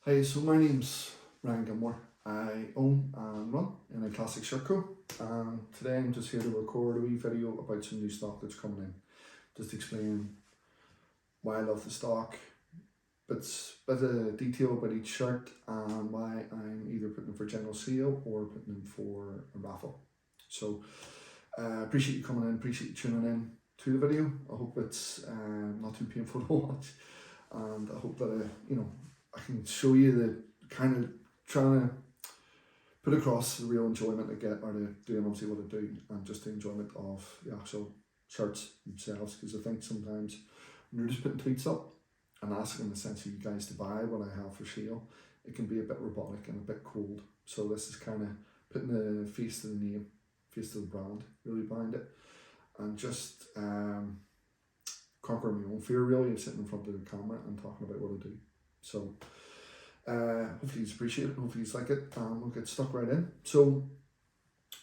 Hi, so my name's Ryan Gilmore. I own and run in a classic shirt co. And today I'm just here to record a wee video about some new stock that's coming in. Just explain why I love the stock, bit of detail about each shirt, and why I'm either putting them for general sale or putting them for a raffle. So appreciate you coming in, appreciate you tuning in to the video. I hope it's not too painful to watch, and I hope that I can show you the kind of trying to put across the real enjoyment I get out of doing obviously what I do, and just the enjoyment of the actual shirts themselves. Because I think sometimes when you're just putting tweets up and asking essentially you guys to buy what I have for sale, it can be a bit robotic and a bit cold. So this is kind of putting the face to the name, face to the brand really behind it, and just conquer my own fear really of sitting in front of the camera and talking about what I do. So hopefully you appreciate it, hopefully you like it, and we'll get stuck right in. So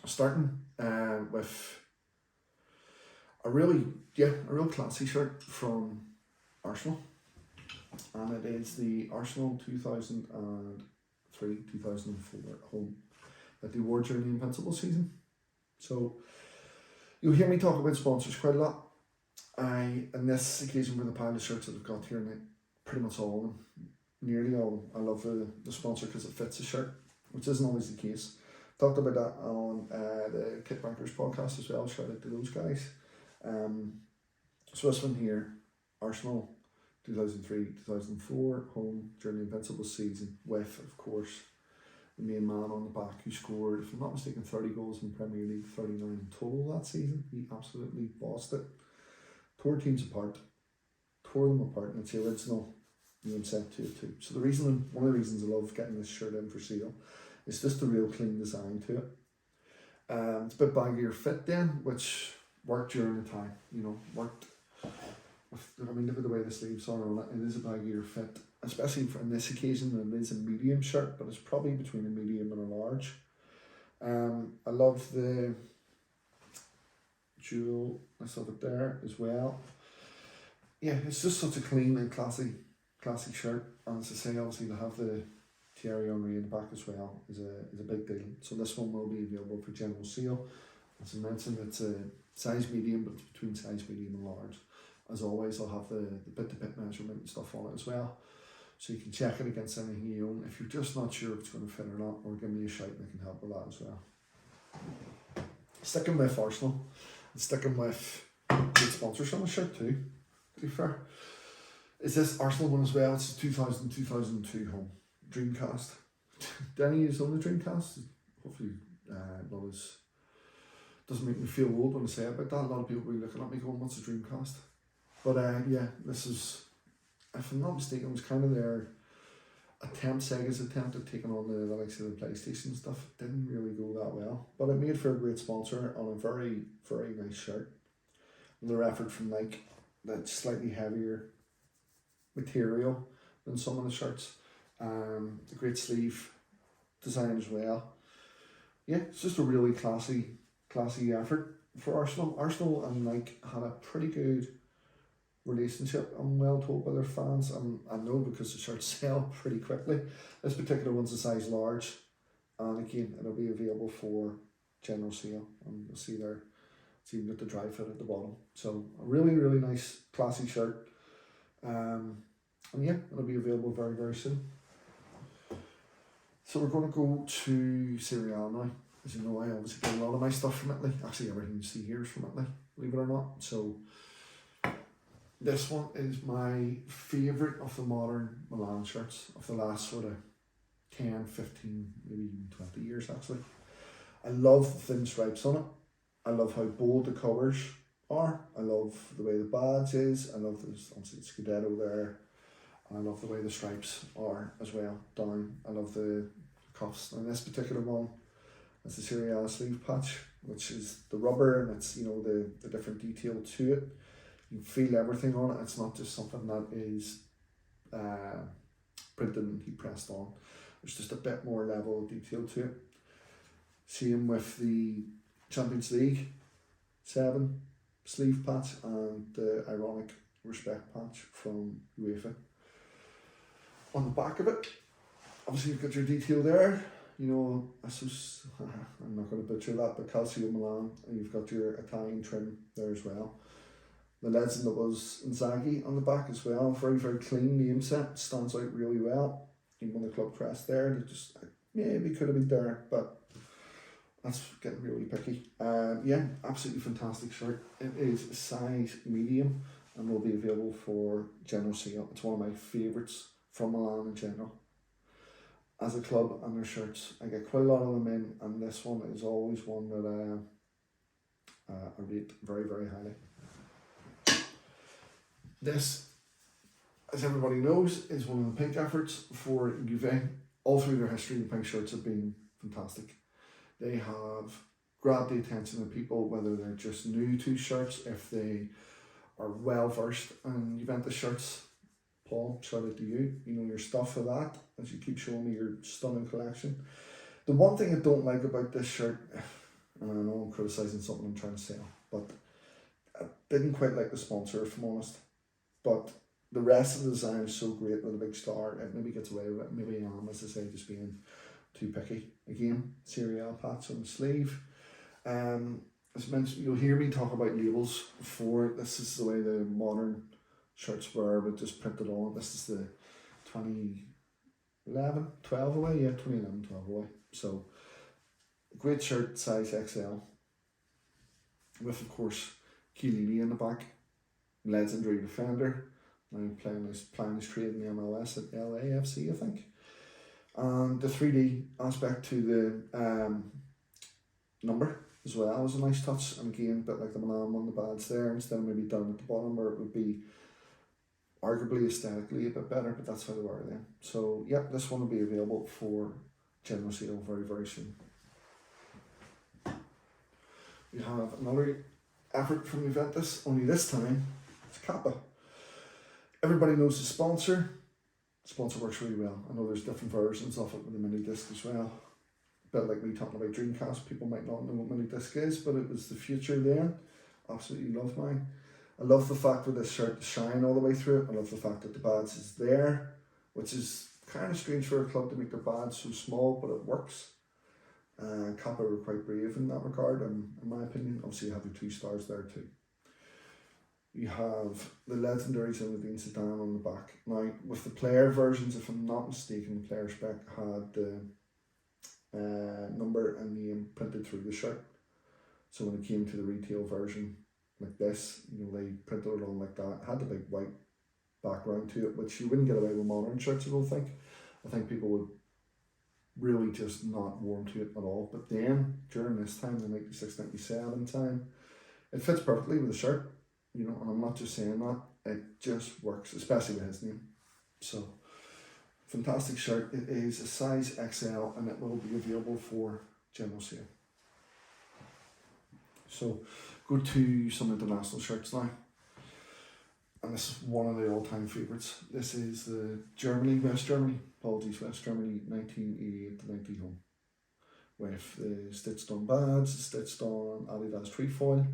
starting with a real classy shirt from Arsenal, and it is the Arsenal 2003-2004 home that they wore during the Invincible season. So you'll hear me talk about sponsors quite a lot. In this occasion with the pile of shirts that I've got here, and pretty much all of them, nearly all of them, I love the sponsor because it fits the shirt, which isn't always the case. Talked about that on the Kit Bankers podcast as well. Shout out to those guys. So this one here, Arsenal 2003-2004 home during the Invincible season, with of course the main man on the back who scored, if I'm not mistaken, 30 goals in Premier League, 39 in total that season. He absolutely bossed it. Tore teams apart, tore them apart, and it's the original name set to it too. So one of the reasons I love getting this shirt in for sale is just the real clean design to it. It's a bit baggier fit then, which worked during the time, worked with, look at the way the sleeves are on it. It is a baggier fit, especially in this occasion. It is a medium shirt, but it's probably between a medium and a large. I love the jewel, I saw it there as well. Yeah, it's just such a clean and classy shirt, and as I say, obviously to have the Thierry Henry in the back as well is a big deal. So this one will be available for general sale. As I mentioned, it's a size medium, but it's between size medium and large. As always, I'll have the bit-to-bit measurement and stuff on it as well, so you can check it against anything you own. If you're just not sure if it's going to fit or not, or give me a shout and I can help with that as well. Sticking with Arsenal, and sticking with good sponsors on the shirt too, to be fair, is this Arsenal one as well. It's a 2000-2002 home, Dreamcast. Danny is on the Dreamcast. Hopefully doesn't make me feel old when I say about that. A lot of people will be looking at me going, what's a Dreamcast? But yeah, this is, if I'm not mistaken, it was kind of their Sega's attempt at taking on the likes of the PlayStation stuff. It didn't really go that well, but it made for a great sponsor on a very, very nice shirt. Another effort from Nike, that's slightly heavier material than some of the shirts. The great sleeve design as well. Yeah, it's just a really classy effort for Arsenal. Arsenal and Nike had a pretty good relationship, I'm well told by their fans, and I know because the shirts sell pretty quickly. This particular one's a size large, and again it'll be available for general sale, and you'll see there, so you can get the dry fit at the bottom. So a really, really nice classy shirt, and yeah, it'll be available very, very soon. So we're going to go to Serie A now. As you know, I obviously get a lot of my stuff from Italy. Actually, everything you see here is from Italy, believe it or not. So this one is my favourite of the modern Milan shirts of the last sort of 10, 15, maybe even 20 years actually. I love the thin stripes on it. I love how bold the colours are. I love the way the badge is. I love this, obviously it's Scudetto there. I love the way the stripes are as well down. I love the cuffs. And this particular one, it's the Serie A sleeve patch, which is the rubber, and it's the different detail to it. You can feel everything on it. It's not just something that is printed and heat pressed on. There's just a bit more level of detail to it. Same with the Champions League 7 sleeve patch and the ironic respect patch from UEFA. On the back of it, Obviously you've got your detail there, you know, I suppose, I'm not going to butcher that, but Calcio Milan, and you've got your Italian trim there as well. The legend that was Inzaghi on the back as well, very, very clean name set, stands out really well. Even on the club crest there, they just maybe could have been there, but that's getting really picky. Yeah, absolutely fantastic shirt. It is a size medium and will be available for general sale. It's one of my favourites from Milan in general. As a club and their shirts, I get quite a lot of them in, and this one is always one that I rate very, very highly. This, as everybody knows, is one of the pink efforts for Juve. All through their history, the pink shirts have been fantastic. They have grabbed the attention of people, whether they're just new to shirts, if they are well versed in Juventus shirts. Paul, shout out to you. You know your stuff for that, as you keep showing me your stunning collection. The one thing I don't like about this shirt, and I know I'm criticising something I'm trying to sell, but I didn't quite like the sponsor, if I'm honest. But the rest of the design is so great with a big star, it maybe gets away with it. Maybe I am, as I say, just being too picky. Again, Serie A patch on the sleeve. As mentioned, you'll hear me talk about labels before. This is the way the modern shirts were, but just printed on. This is the 2011, 12 away, yeah, 2011, 12 away. So, great shirt, size XL, with of course Chiellini in the back, legendary defender, now playing his trade in the MLS at LAFC, I think. And the 3D aspect to the number as well was a nice touch, and again, a bit like the Milan one, the badge there, instead of maybe down at the bottom where it would be arguably aesthetically a bit better, but that's how they were then. So yeah, this one will be available for general sale very, very soon. We have another effort from Juventus, only this time it's Kappa. Everybody knows the sponsor. The sponsor works really well. I know there's different versions of it with the mini disc as well. A bit like me talking about Dreamcast, people might not know what mini disc is, but it was the future then. Absolutely love mine. I love the fact with this shirt shine all the way through it. I love the fact that the badge is there, which is kind of strange for a club to make their badge so small, but it works. Kappa were quite brave in that regard, and in my opinion, obviously you have your 2 stars there too. You have the legendary Zinedine Zidane on the back. Now, with the player versions, if I'm not mistaken, the player spec had the number and name printed through the shirt. So when it came to the retail version, like this, you know, they printed it on like that. It had the big white background to it, which you wouldn't get away with modern shirts, I don't think. I think people would really just not warm to it at all. But then, during this time, the 96-97 time, it fits perfectly with the shirt. You know, and I'm not just saying that, it just works, especially with his name. So, fantastic shirt. It is a size XL and it will be available for general sale. So, go to some international shirts now. And this is one of the all-time favourites. This is the West Germany 1988 to 90 home. With the stitched on badge, the stitched on Adidas trefoil.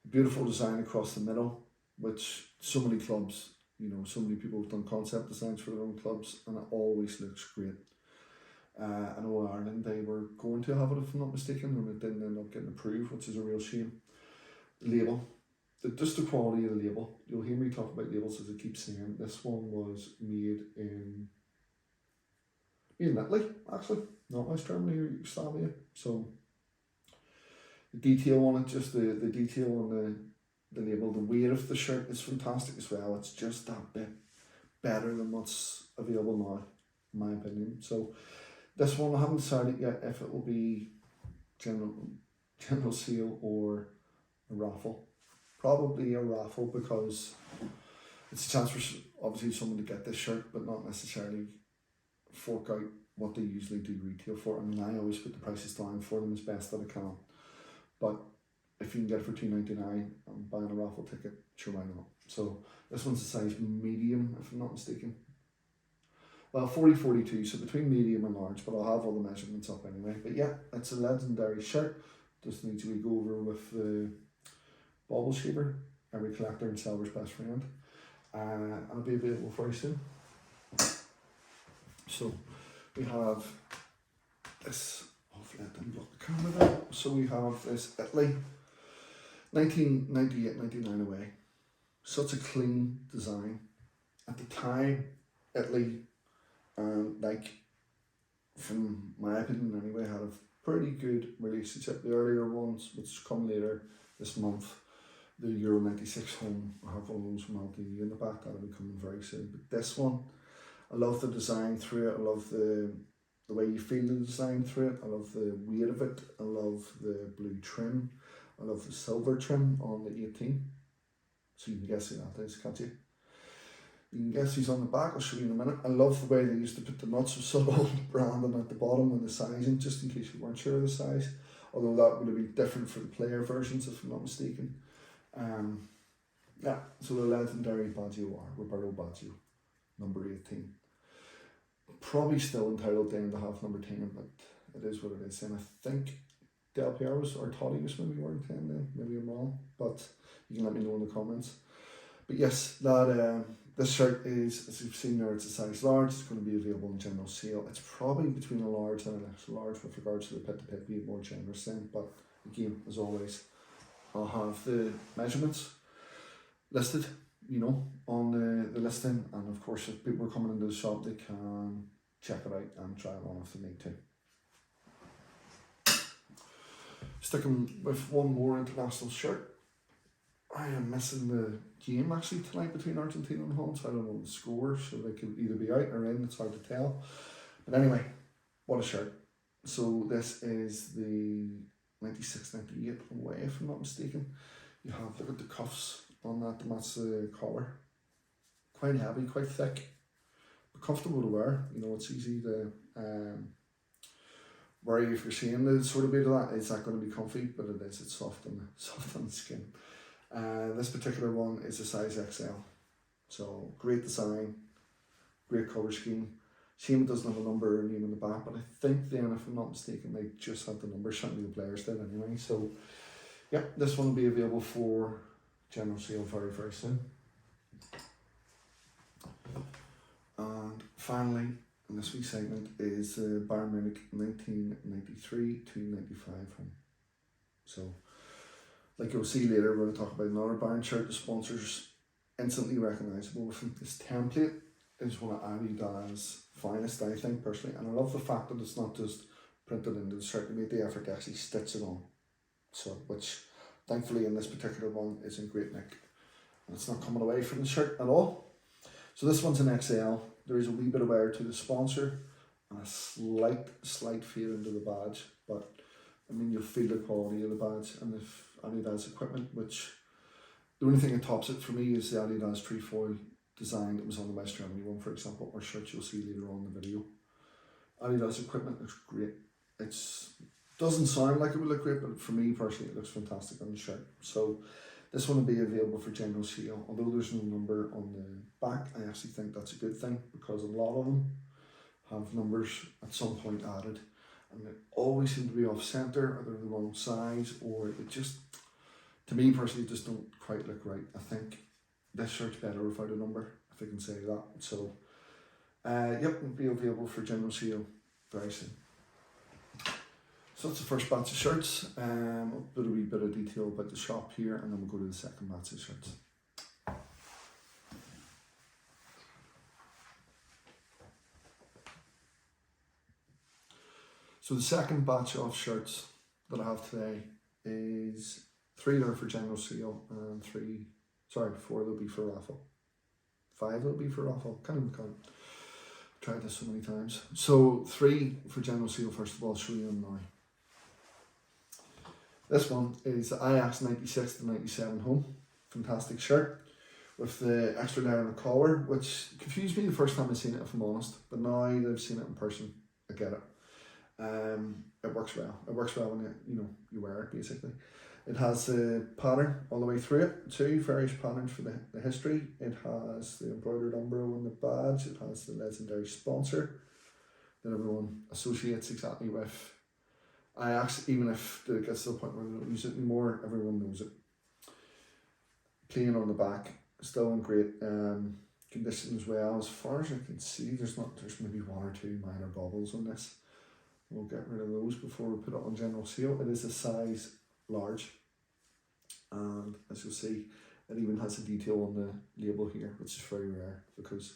Beautiful design across the middle, which so many clubs, you know, so many people have done concept designs for their own clubs, and it always looks great. I know Ireland, they were going to have it, if I'm not mistaken, and it didn't end up getting approved, which is a real shame. The label, just the quality of the label. You'll hear me talk about labels as I keep saying. This one was made in Italy, actually, not West Germany or Yugoslavia. So the detail on it, just the detail on the label, the weight of the shirt is fantastic as well. It's just that bit better than what's available now, in my opinion. So this one, I haven't decided yet if it will be general sale or a raffle. Probably a raffle, because it's a chance for obviously someone to get this shirt, but not necessarily fork out what they usually do retail for. I mean, I always put the prices down for them as best that I can. But if you can get it for $2.99, I'm buying a raffle ticket, sure, why not? So this one's a size medium, if I'm not mistaken. Well, 40-42, so between medium and large, but I'll have all the measurements up anyway. But yeah, it's a legendary shirt. Just needs to go over with the bauble shaver, every collector and seller's best friend. And it'll be available very soon. So We have this, hopefully I didn't block the camera there. So we have this Italy, 1998-99 away. Such a clean design. At the time, Italy, like, from my opinion anyway, had a pretty good relationship. The earlier ones, which come later this month, the Euro 96 home, I have one of those from LTE in the back, that'll be coming very soon. But this one, I love the design through it. I love the way you feel the design through it. I love the weight of it. I love the blue trim. I love the silver trim on the 18. So you can guess who that is, can't you? You can guess who's on the back. I'll show you in a minute. I love the way they used to put the nuts with subtle branding at the bottom and the sizing, just in case you weren't sure of the size. Although that would have been different for the player versions, if I'm not mistaken. Yeah, so the legendary Baggio R, Roberto Baggio, number 18. Probably still entitled then to have number 10, but it is what it is. And I think Del Piero was, or Totti was maybe wearing 10 then, maybe I'm wrong, but you can let me know in the comments. But yes, that this shirt is, as you've seen there, it's a size large. It's going to be available in general sale. It's probably between a large and an extra large with regards to the pit being more generous then. But again, as always, I'll have the measurements listed, you know, on the listing. And of course, if people are coming into the shop, they can check it out and try it on if they need to. Sticking with one more international shirt. I am missing the game actually tonight between Argentina and Holland, so I don't know the score, so they could either be out or in, it's hard to tell. But anyway, what a shirt. So this is the 96-98 away, if I'm not mistaken. You have, look at the cuffs on that to match the collar. Quite heavy, quite thick, but comfortable to wear. You know, it's easy to worry if you're seeing the sort of bit of that, is that going to be comfy? But it is, it's soft on the skin. This particular one is a size XL. So great design, great colour scheme. Shame it doesn't have a number or name in the back, but I think then, if I'm not mistaken, they just had the number, certainly the players did anyway. So yeah, this one will be available for general sale very, very soon. And finally, in this wee segment is Bayern Munich 1993-95 home. So, like you'll see later, we're going to talk about another Bayern shirt. The sponsors instantly recognisable with them. This template is one of Adidas' finest, I think, personally. And I love the fact that it's not just printed into the shirt. They made the effort to actually stitch it on. So, which thankfully in this particular one is in great nick. And it's not coming away from the shirt at all. So this one's an XL. There is a wee bit of wear to the sponsor and a slight fade into the badge. But I mean, you'll feel the quality of the badge and the Adidas equipment, which the only thing that tops it for me is the Adidas trefoil design that was on the West Germany one, for example, or shirts you'll see later on in the video. Adidas equipment looks great. It doesn't sound like it would look great, but for me personally, it looks fantastic on the shirt. So this one will be available for general sale. Although there's no number on the back, I actually think that's a good thing, because a lot of them have numbers at some point added, and they always seem to be off centre, or they're the wrong size, or it just, to me personally, just don't quite look right. I think this shirt's better without a number, if I can say that. So, yep, it'll be available for general sale very soon. So that's the first batch of shirts. I'll put a wee bit of detail about the shop here, and then we'll go to the second batch of shirts. So the second batch of shirts that I have today is 3 that are for general sale and 4 that'll be for raffle. 5 that'll be for raffle, can't even count. I've tried this so many times. So 3 for general sale first of all, I'll show you them now. This one is the Ajax 96-97 home. Fantastic shirt with the extra layer on the collar, which confused me the first time I seen it, if I'm honest. But now that I've seen it in person, I get it. It works well. It works well when you wear it, basically. It has the pattern all the way through it, 2 various patterns for the history. It has the embroidered umbro on the badge. It has the legendary sponsor that everyone associates exactly with Ajax, even if it gets to the point where they don't use it anymore, everyone knows it. Plain on the back, still in great condition as well. As far as I can see, there's maybe one or two minor bubbles on this. We'll get rid of those before we put it on general sale. It is a size large, and as you'll see, it even has a detail on the label here, which is very rare, because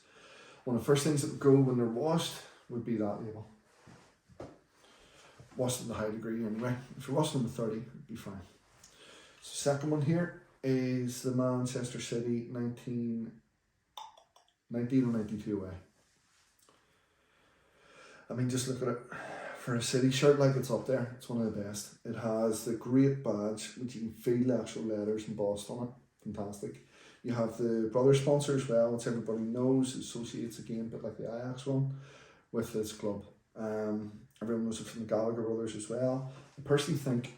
one of the first things that would go when they're washed would be that label. Washed in the high degree anyway. If you're washing them with 30, it'd be fine. So second one here is the Manchester City 19 or 92 away. I mean, just look at it. For a City shirt, like, it's up there. It's one of the best. It has the great badge, which you can feel the actual letters embossed on it. Fantastic. You have the brother sponsor as well, which everybody knows, associates again, a bit like the Ajax one, with this club. Everyone knows it from the Gallagher brothers as well. I personally think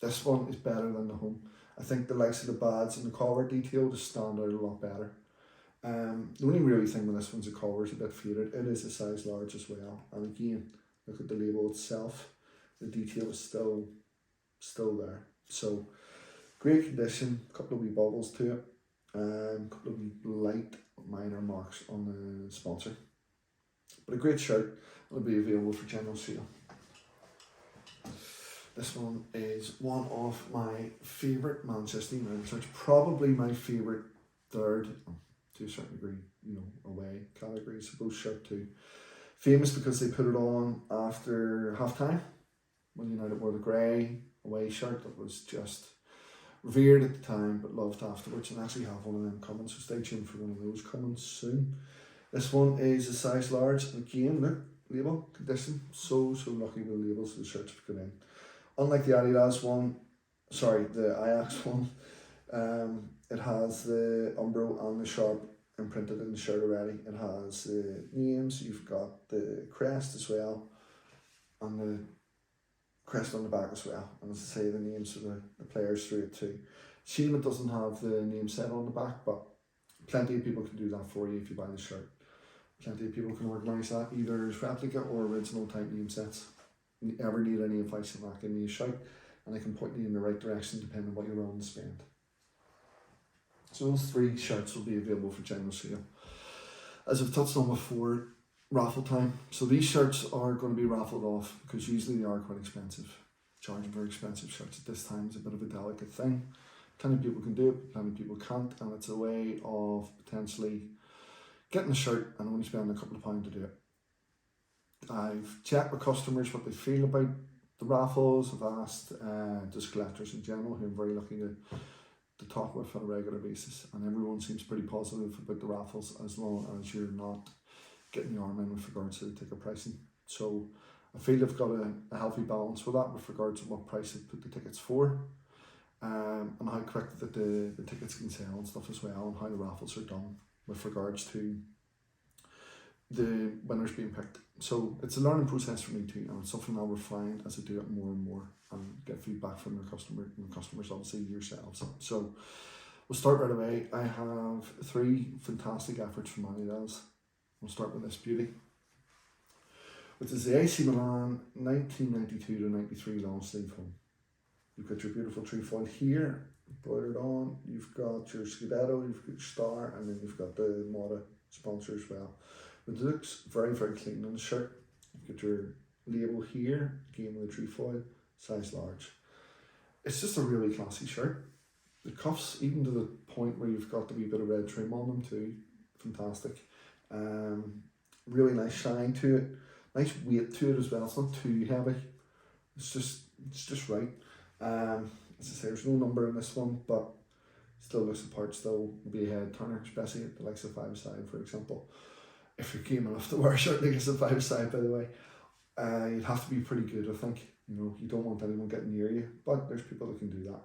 this one is better than the home. I think the likes of the badge and the collar detail just stand out a lot better. The only really thing with this one's the collar is a bit faded. It is a size large as well. And again, look at the label itself. The detail is still there. So, great condition. A couple of wee bubbles to it. A couple of wee light minor marks on the sponsor. But a great shirt. It'll be available for general sale. This one is one of my favourite Manchester United shirts. Probably my favourite third, to a certain degree, away category, I suppose, shirt too. Famous because they put it on after half-time when United wore the grey away shirt that was just revered at the time but loved afterwards, and actually have one of them coming, so stay tuned for one of those coming soon. This one is a size large, and again, look, label, condition, so lucky with the labels of the shirts we got in. Unlike the Adidas one, the Ajax one, it has the Umbro and the Sharp imprinted in the shirt already. It has the names, you've got the crest as well, and the crest on the back as well, and as I say, the names of the players through it too. Shame it doesn't have the name set on the back, but plenty of people can do that for you if you buy the shirt. Plenty of people can organise that, either as replica or original type name sets. If you ever need any advice on that, give me a shout, and I can point you in the right direction depending on what you're willing to spend. So those 3 shirts will be available for general sale. As I've touched on before, raffle time. So these shirts are going to be raffled off because usually they are quite expensive. Charging very expensive shirts at this time is a bit of a delicate thing. Plenty of people can do it, plenty of people can't, and it's a way of potentially getting a shirt and only spending a couple of pounds to do it. I've checked with customers what they feel about the raffles. I've asked just collectors in general, who I'm very lucky to talk with on a regular basis, and everyone seems pretty positive about the raffles as long as you're not getting your arm in with regards to the ticket pricing. So I feel they've got a healthy balance with that with regards to what price they put the tickets for, and how quick that the tickets can sell and stuff as well, and how the raffles are done with regards to the winners being picked. So it's a learning process for me too, and it's something I'll refine as I do it more and more and get feedback from the customers obviously yourselves. So we'll start right away. I have 3 fantastic efforts from Adidas. We'll start with this beauty, which is the AC Milan 1992 to 93 long sleeve home. You've got your beautiful trefoil here, embroidered on. You've got your Scudetto, you've got your star, and then you've got the Moda sponsor as well. It looks very, very clean on the shirt. You've got your label here, again with the trefoil, size large. It's just a really classy shirt. The cuffs, even to the point where you've got the wee bit of red trim on them too, fantastic. Really nice shine to it, nice weight to it as well. It's not too heavy. It's just right. As I say, there's no number in this one, but still looks the part. Still will be a head turner, especially at the likes of 5-side, for example. If you're game enough to wear a shirt like it's a 5-side, by the way, you'd have to be pretty good, I think. You don't want anyone getting near you, but there's people that can do that.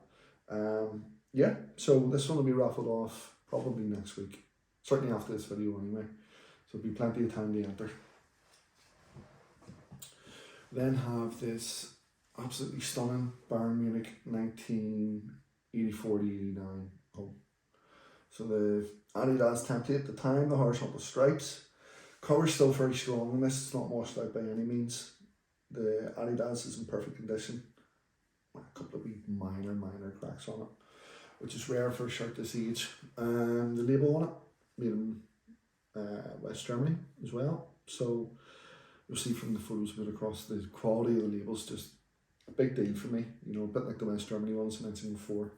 Yeah, so this one will be raffled off probably next week, certainly after this video anyway, so there'll be plenty of time to enter. Then have this absolutely stunning Bayern Munich 1984-89 home. So the Adidas template at the time, the horizontal stripes. Cover's still very strong on this, it's not washed out by any means. The Adidas is in perfect condition. A couple of wee minor cracks on it, which is rare for a shirt this age. The label on it, made in West Germany as well. So you'll see from the photos a bit across, the quality of the labels just a big deal for me. You know, a bit like the West Germany ones I mentioned before.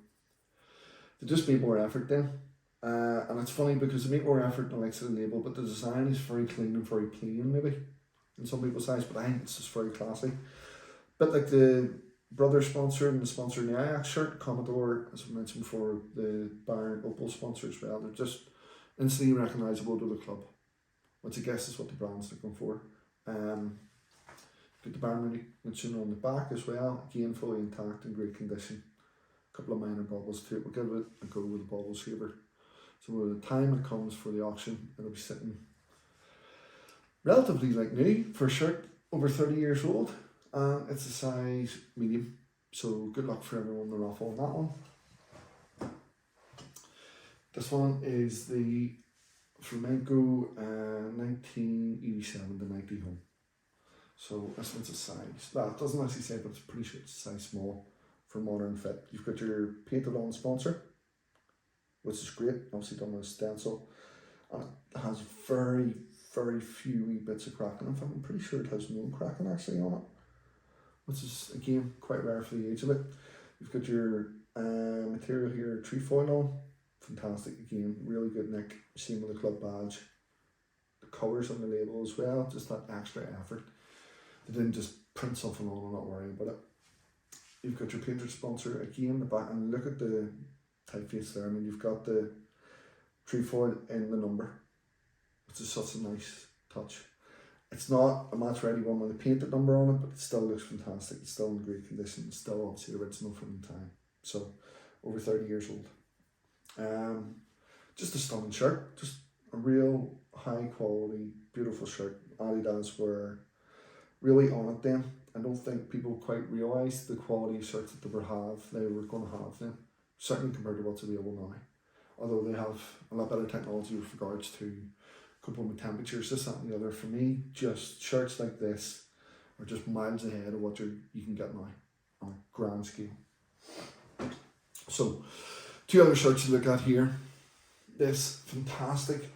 They just made more effort then. And it's funny because they make more effort in the likes of the label, but the design is very clean and very plain maybe in some people's eyes, but I think it's just very classy. Bit like the brother sponsor and the sponsor in the Ajax shirt, Commodore, as I mentioned before, the Bayern Opel sponsor as well. They're just instantly recognisable to the club, which I guess is what the brand's looking for. Got the Bayern Munich on the back as well, again fully intact in great condition. A couple of minor bubbles to it. We'll give it a go with the bubble saver. So by the time it comes for the auction, it'll be sitting relatively like new for a shirt over 30 years old. And it's a size medium. So good luck for everyone in the raffle on that one. This one is the Flamenco 1987 to 90 home. So this one's a size, well, it doesn't actually say, but it's pretty sure it's a size small for modern fit. You've got your painted on sponsor, which is great, obviously done with a stencil, and it has very, very few wee bits of cracking. In fact, I'm pretty sure it has no cracking actually on it, which is again quite rare for the age of it. You've got your material here, trefoil on, fantastic again, really good nick, same with the club badge. The colours on the label as well, just that extra effort. They didn't just print something on and not worry about it. You've got your painter sponsor again, the back, and look at the typeface there. I mean, you've got the trefoil in the number, which is such a nice touch. It's not a match ready one with a painted number on it, but it still looks fantastic. It's still in great condition. It's still obviously original from the time. So over 30 years old. Just a stunning shirt. Just a real high quality, beautiful shirt. Adidas were really on it then. I don't think people quite realised the quality of shirts that they were going to have then. Certainly compared to what's available now. Although they have a lot better technology with regards to coping with temperatures, this, that and the other. For me, just shirts like this are just miles ahead of what you can get now on a grand scale. So, two other shirts to look at here. This fantastic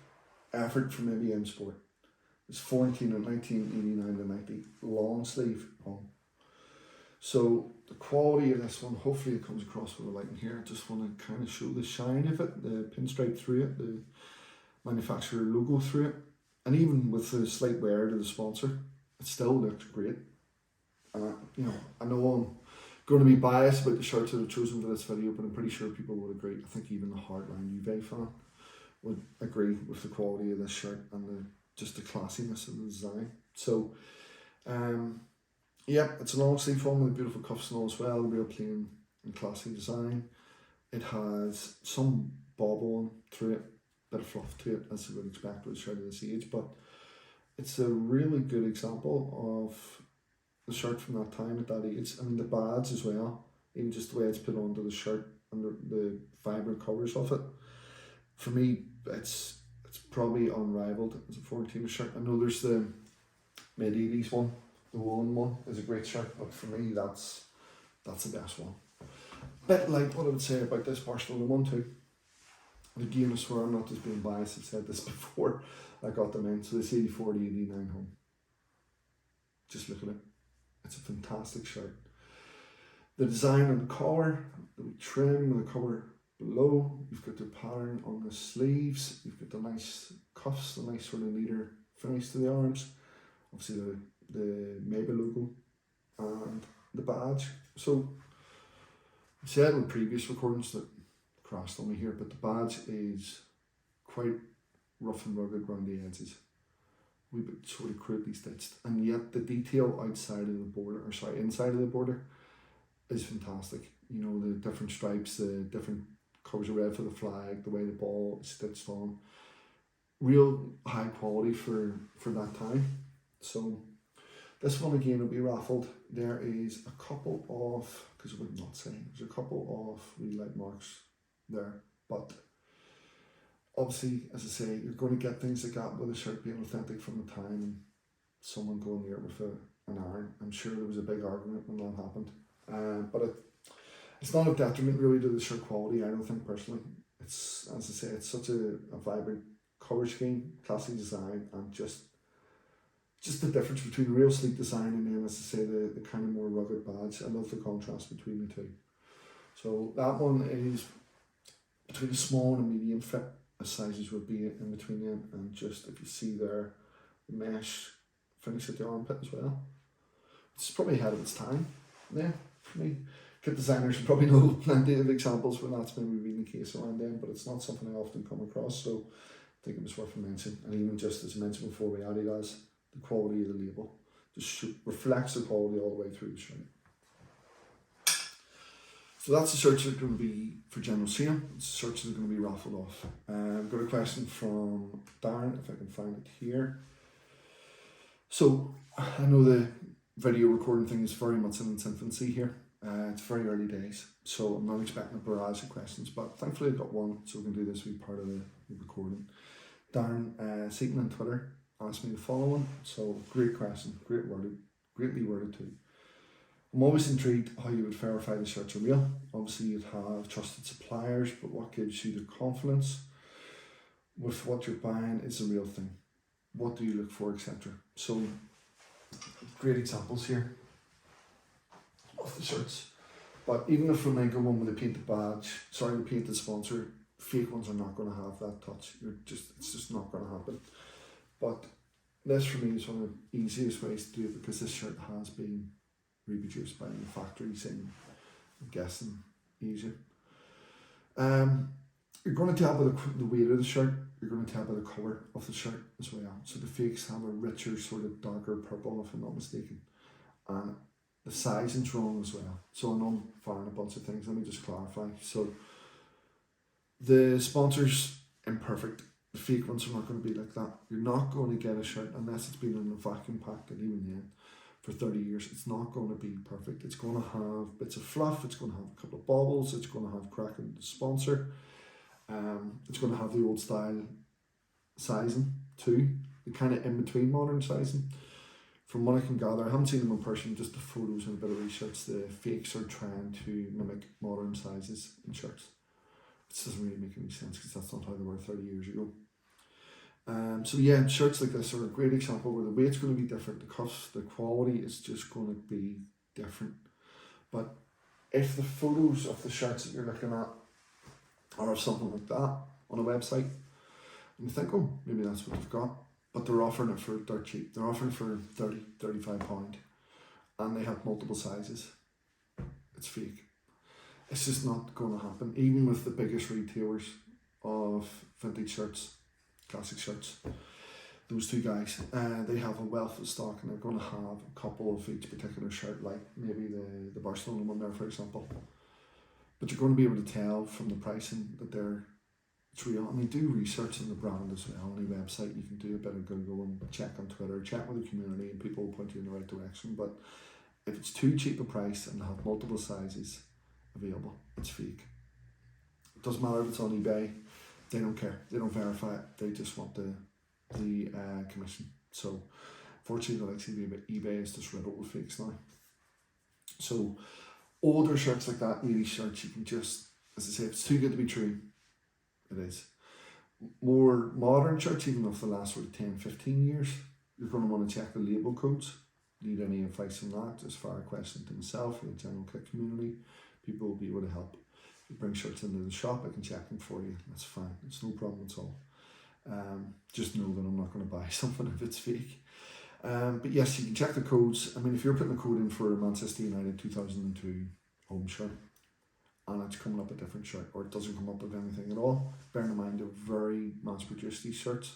effort from ABM Sport. It's 14 and 1989 to 90 long sleeve on. So the quality of this one, hopefully it comes across with the light in here. I just want to kind of show the shine of it, the pinstripe through it, the manufacturer logo through it, and even with the slight wear to the sponsor, it still looks great. You know, I know I'm going to be biased about the shirts that I've chosen for this video, but I'm pretty sure people would agree. I think even the hardline Juve fan would agree with the quality of this shirt and just the classiness of the design. So, yeah, it's a long sleeve one with beautiful cuffs and all as well, real plain and classy design. It has some bauble on through it, bit of fluff to it, as you would expect with a shirt of this age, but it's a really good example of the shirt from that time at that age. I mean, the badge as well, even just the way it's put onto the shirt and the vibrant colours of it. For me, it's probably unrivaled as a 14 shirt. I know there's the mid-80s one, the woolen one is a great shirt, but for me that's the best one. Bit like what I would say about this Barcelona one too. And again, I swear I'm not just being biased, I've said this before, I got them in. So this 84 to 89 home. Just look at it. It's a fantastic shirt. The design on the collar, the trim with the colour below, you've got the pattern on the sleeves, you've got the nice cuffs, the nice sort of leader finish to the arms, obviously the Mabel logo and the badge. So I said in previous recordings that crashed on me here, but the badge is quite rough and rugged around the edges, a wee bit sort of crudely stitched, and yet the detail outside of the border, or sorry, inside of the border is fantastic. You know, the different stripes, the different colours of red for the flag, the way the ball is stitched on, real high quality for that time. So this one again will be raffled. There is a couple of, because I would not say, there's a couple of wee light marks there, but obviously, as I say, you're going to get things like that with a shirt being authentic from the time and someone going near it with an iron. I'm sure there was a big argument when that happened, but it's not a detriment really to the shirt quality, I don't think personally. It's, as I say, it's such a vibrant colour scheme, classic design, and just the difference between the real sleek design and then, as I say, the kind of more rugged badge. I love the contrast between the two. So that one is between a small and a medium fit, as sizes would be in between them, and just if you see there, the mesh finish at the armpit as well. It's probably ahead of its time. Yeah, for me. Kit designers should probably know plenty of examples where that's maybe been the case around them, but it's not something I often come across, so I think it was worth a mention. And even just as I mentioned before, with Adidas, the quality of the label just reflects the quality all the way through the shirt. So that's the shirts that are going to be for general sale. It's the shirts that are going to be raffled off. I've got a question from Darren, if I can find it here. So I know the video recording thing is very much in its infancy here. It's very early days, so I'm not expecting a barrage of questions, but thankfully I've got one, so we can do this wee part of the recording. Darren Seaton on Twitter asked me the following, so great question, greatly worded too. I'm always intrigued how you would verify the shirts are real. Obviously you'd have trusted suppliers, but what gives you the confidence with what you're buying is the real thing? What do you look for, etc.? So great examples here of the shirts. But even if we make a one with a painted badge, the painted sponsor, fake ones are not going to have that touch. It's just not going to happen. But this for me is one of the easiest ways to do it, because this shirt has been reproduced by factories in, I'm guessing, Asia. You're going to tell by the weight of the shirt, you're going to tell by the colour of the shirt as well. So the fakes have a richer, sort of darker purple, if I'm not mistaken. And the sizing's wrong as well. So I know I'm firing a bunch of things, let me just clarify. So the sponsor's imperfect. The fake ones are not going to be like that. You're not going to get a shirt, unless it's been in a vacuum packed, and even then, for 30 years, it's not going to be perfect. It's going to have bits of fluff, it's going to have a couple of bobbles, it's going to have crack in the sponsor. It's going to have the old style sizing too, the kind of in between modern sizing. From what I can gather, I haven't seen them in person, just the photos and a bit of research, the fakes are trying to mimic modern sizes in shirts. Which doesn't really make any sense, because that's not how they were 30 years ago. So yeah, shirts like this are a great example where the weight's going to be different, the cuffs, the quality is just going to be different. But if the photos of the shirts that you're looking at are of something like that on a website, and you think, oh, maybe that's what they've got, but they're offering it for dirt cheap. They're offering for £30-35, and they have multiple sizes. It's fake. It's just not going to happen. Even with the biggest retailers of vintage shirts, classic shirts, those two guys, they have a wealth of stock, and they're going to have a couple of each particular shirt, like maybe the Barcelona one there, for example. But you're going to be able to tell from the pricing that it's real. I mean, do research on the brand as well on the website. You can do a bit of Google and check on Twitter, check with the community, and people will point you in the right direction. But if it's too cheap a price and they have multiple sizes available, it's fake. It doesn't matter if it's on eBay, they don't care, they don't verify it, they just want the commission. So fortunately, the likes of eBay is just riddled with fakes now. So older shirts like that, 80s shirts, you can just, as I say, if it's too good to be true, it is. More modern shirts, even of the last sort of 10-15 years, you're going to want to check the label codes. Need any advice on that, just fire a question to myself or the general kit community. People will be able to help. If you bring shirts into the shop, I can check them for you. That's fine. It's no problem at all. Just know that I'm not going to buy something if it's fake. But yes, you can check the codes. I mean, if you're putting a code in for a Manchester United 2002 home shirt, and it's coming up a different shirt, or it doesn't come up with anything at all, bear in mind they're very mass-produced, these shirts.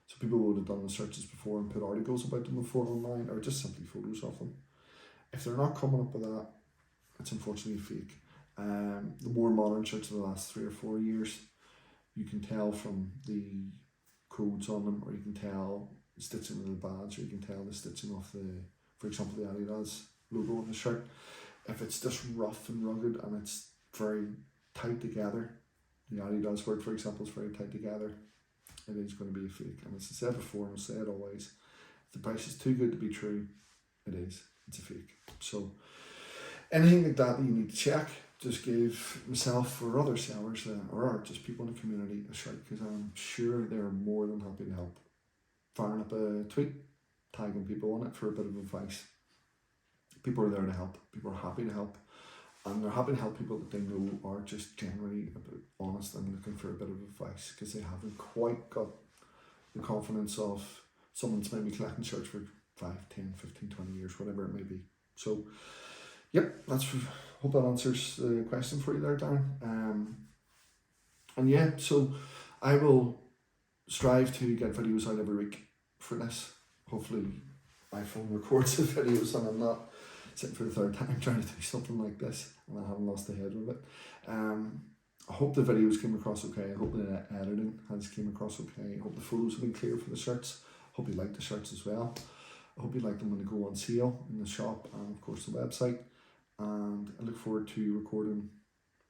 So people would have done the searches before and put articles about them before online, or just simply photos of them. If they're not coming up with that, it's unfortunately fake. The more modern shirts of the last 3 or 4 years, you can tell from the codes on them, or you can tell the stitching of the badge, or you can tell the stitching of for example, the Adidas logo on the shirt. If it's just rough and rugged and it's very tight together, the Adidas word, for example, is very tight together, it is going to be a fake. And as I said before, and I'll say it always, if the price is too good to be true, it is. It's a fake. So anything like that you need to check, just give myself or other sellers or just people in the community a shout, because I'm sure they're more than happy to help. Firing up a tweet, tagging people on it for a bit of advice. People are there to help. People are happy to help. And they're happy to help people that they know are just generally a bit honest and looking for a bit of advice, because they haven't quite got the confidence of someone's maybe collecting shirts for 5, 10, 15, 20 years, whatever it may be. So, yep, hope that answers the question for you there, Darren. And yeah, so I will strive to get videos out every week for this. Hopefully my phone records the videos and I'm not sitting for the third time trying to do something like this and I haven't lost the head with it. I hope the videos came across okay. I hope the editing has came across okay. I hope the photos have been clear for the shirts. I hope you like the shirts as well. I hope you like them when they go on sale in the shop and of course the website. And I look forward to recording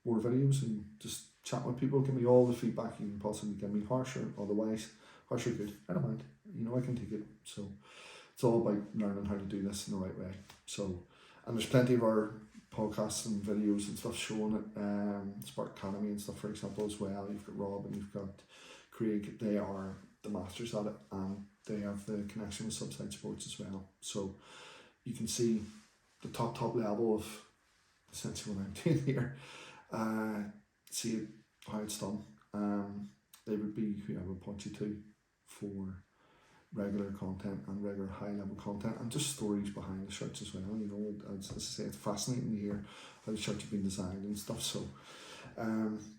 more videos and just chatting with people. Give me all the feedback you can possibly give me, harsh or otherwise. Harsh or good, I don't mind. You know, I can take it. So it's all about learning how to do this in the right way. So, and there's plenty of our podcasts and videos and stuff showing it. Spark Academy and stuff, for example, as well. You've got Rob and you've got Craig. They are the masters at it and they have the connection with Subside Sports as well. So you can see the top level of essentially what I'm doing here. See how it's done. They would be who I would point you to for regular content and regular high level content and just stories behind the shirts as well. You know, as I say, it's fascinating to hear how the shirts have been designed and stuff. So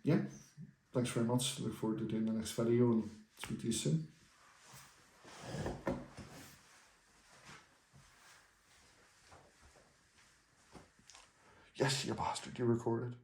yeah, thanks very much. Look forward to doing the next video and speak to you soon. Yes, you bastard, you recorded.